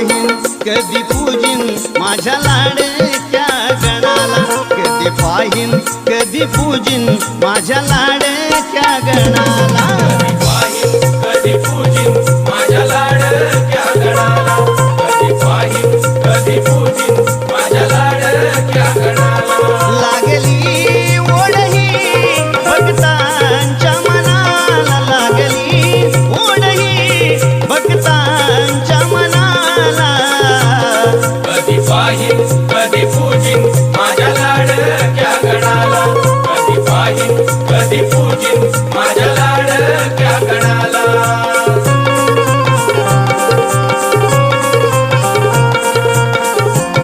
पाहीन कधी पूजिन माझ्या लाडक्या गणाला, कधी पाहीन कधी पूजिन माझ्या लाडक्या गणाला, कधी पाहीन कधी पूजिन माझ्या लाडक्या गणाला, कधी पाहीन कधी पूजिन माझ्या लाडक्या गणाला. लागली ओढ ही भक्तांच्या मनाला, लागली ओढ ही भक्तांच्या मनाला, कधी पाहीन